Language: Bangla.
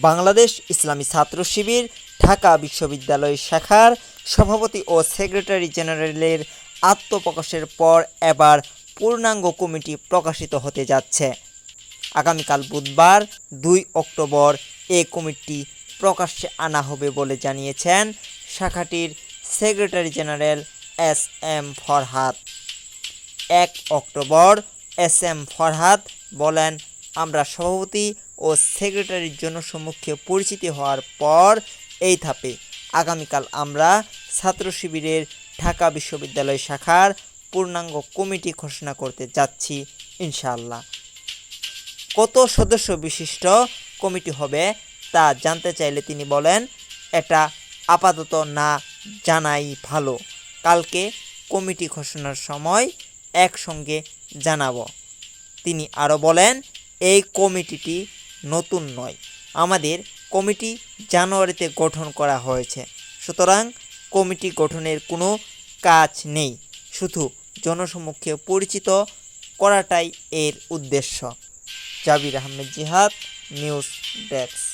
বাংলাদেশ ইসলামী ছাত্র শিবির ঢাকা বিশ্ববিদ্যালয় শাখার সভাপতি ও সেক্রেটারি জেনারেলের আত্মপ্রকাশের পর এবার পূর্ণাঙ্গ কমিটি প্রকাশিত হতে যাচ্ছে। আগামীকাল বুধবার ২ অক্টোবর এ কমিটি প্রকাশ্যে আনা হবে বলে জানিয়েছেন শাখাটির secretary general S M Farhad. ১ October S M Farhad বলেন, আমরা সভাপতি ও সেক্রেটারির জনসম্মুখে পরিচিতি হওয়ার পর এই ধাপে আগামীকাল আমরা ছাত্র শিবিরের ঢাকা বিশ্ববিদ্যালয় শাখার পূর্ণাঙ্গ কমিটি ঘোষণা করতে যাচ্ছি ইনশাআল্লাহ। কত সদস্য বিশিষ্ট কমিটি হবে তা জানতে চাইলে তিনি বলেন, এটা আপাতত না জানাই ভালো, কালকে কমিটি ঘোষণার সময় একসঙ্গে জানাবো। তিনি আরও বলেন, এই কমিটিটি নতুন নয়, আমাদের কমিটি জানুয়ারিতে গঠন করা হয়েছে, সুতরাং কমিটি গঠনের কোনো কাজ নেই, শুধু জনসম্মুখে পরিচিত করাটাই এর উদ্দেশ্য। জাবির আহমেদ জিহাদ, নিউজ ডেস্ক।